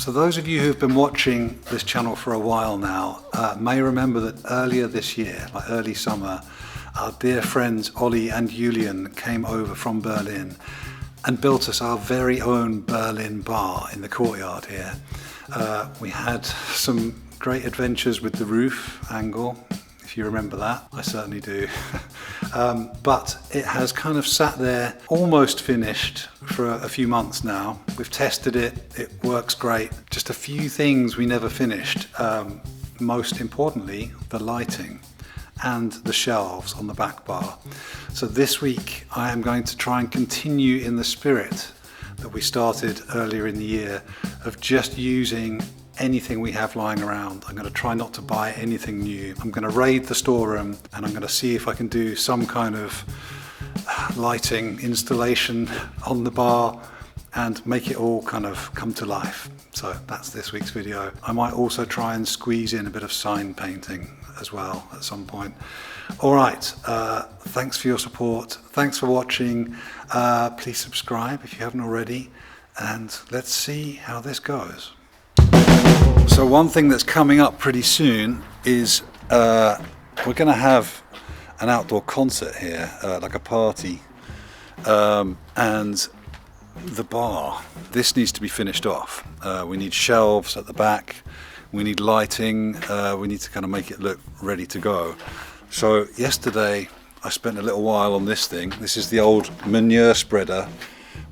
So those of you who've been watching this channel for a while now may remember that earlier this year, like early summer, our dear friends Ollie and Julian came over from Berlin and built us our very own Berlin bar in the courtyard here. We had some great adventures with the roof angle, if you remember that. I certainly do. But it has kind of sat there almost finished for a few months now. We've tested it, it works great. Just a few things we never finished. Most importantly, the lighting and the shelves on the back bar. So this week I am going to try and continue in the spirit that we started earlier in the year of just using anything we have lying around. I'm going to try not to buy anything new. I'm going to raid the storeroom and I'm going to see if I can do some kind of lighting installation on the bar and make it all kind of come to life. So that's this week's video. I might also try and squeeze in a bit of sign painting as well at some point. All right, thanks for your support. Thanks for watching. Please subscribe if you haven't already, and let's see how this goes. So one thing that's coming up pretty soon is we're going to have an outdoor concert here, like a party, and the bar. This needs to be finished off. We need shelves at the back, we need lighting, we need to kind of make it look ready to go. So yesterday I spent a little while on this thing. This is the old manure spreader,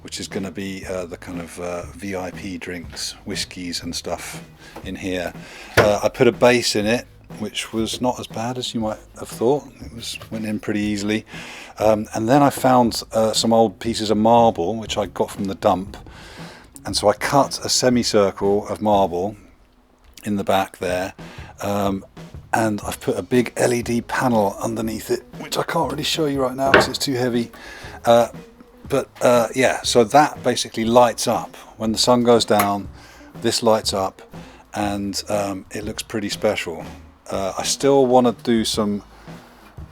which is going to be the kind of VIP drinks, whiskies and stuff in here. I put a base in it, which was not as bad as you might have thought. It went in pretty easily. And then I found some old pieces of marble, which I got from the dump. And so I cut a semicircle of marble in the back there. And I've put a big LED panel underneath it, which I can't really show you right now because it's too heavy. But yeah, so that basically lights up. When the sun goes down, this lights up and it looks pretty special. I still want to do some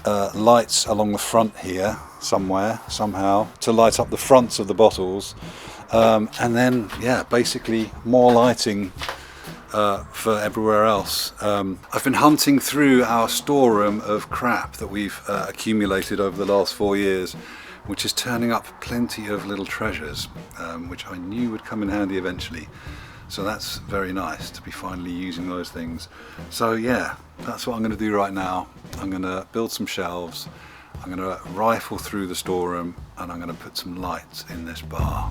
lights along the front here somehow, to light up the fronts of the bottles. And then, yeah, basically more lighting for everywhere else. I've been hunting through our storeroom of crap that we've accumulated over the last 4 years, which is turning up plenty of little treasures, which I knew would come in handy eventually. So that's very nice to be finally using those things. So yeah, that's what I'm going to do right now. I'm going to build some shelves, I'm going to rifle through the storeroom, and I'm going to put some lights in this bar.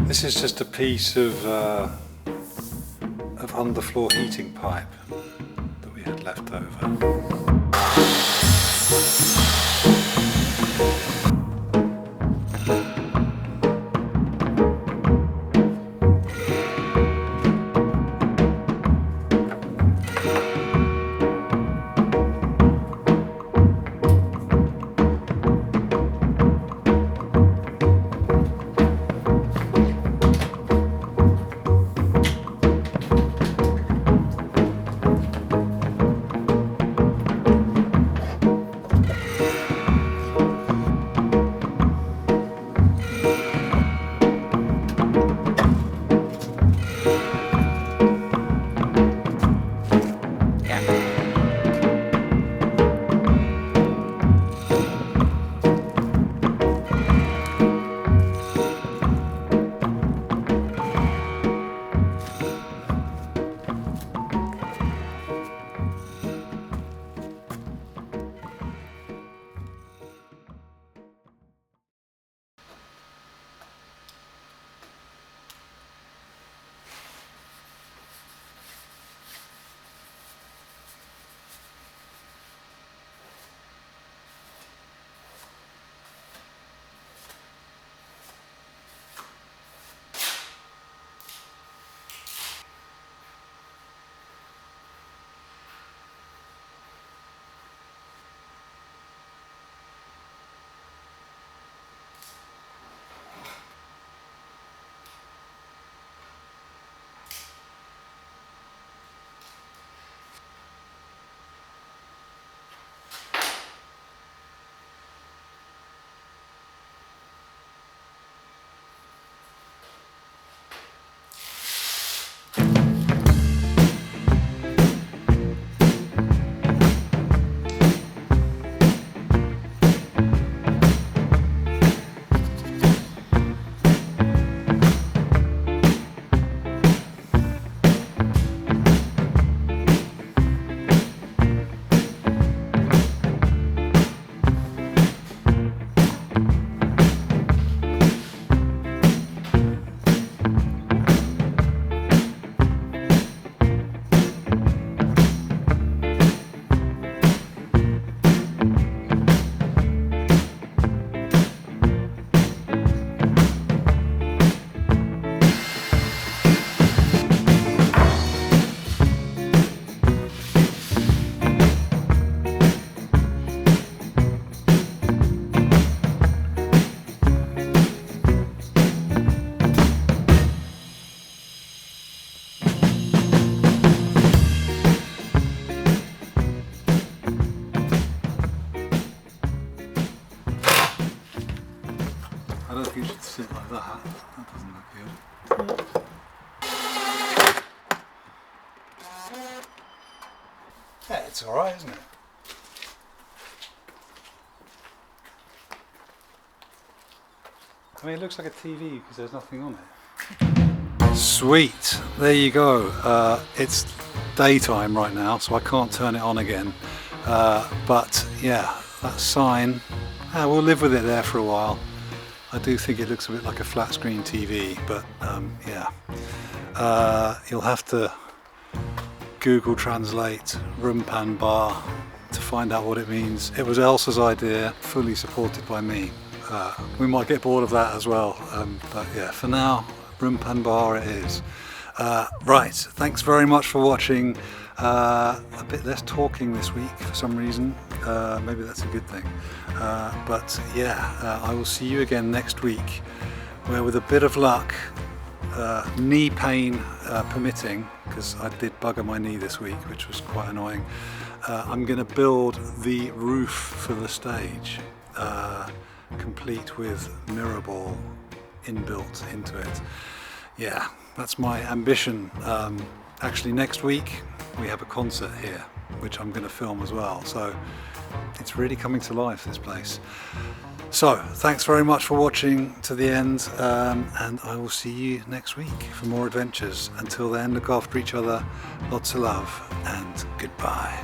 This is just a piece of underfloor heating pipe that we had left over. I don't think you should sit like that. That doesn't look good. Yeah, it's alright, isn't it? I mean, it looks like a TV because there's nothing on it. Sweet, there you go. It's daytime right now, so I can't turn it on again. But yeah, that sign, we'll live with it there for a while. I do think it looks a bit like a flat screen TV, but yeah. You'll have to Google Translate room pan bar to find out what it means. It was Elsa's idea, fully supported by me. We might get bored of that as well, but yeah, for now, room pan bar it is. Right, thanks very much for watching. A bit less talking this week for some reason. Maybe that's a good thing. But yeah, I will see you again next week, where with a bit of luck, knee pain permitting, because I did bugger my knee this week, which was quite annoying, I'm going to build the roof for the stage, complete with mirror ball inbuilt into it. Yeah, that's my ambition. Actually, next week we have a concert here, which I'm going to film as well, so it's really coming to life, this place. So thanks very much for watching to the end, and I will see you next week for more adventures. Until then, look after each other, lots of love, and goodbye.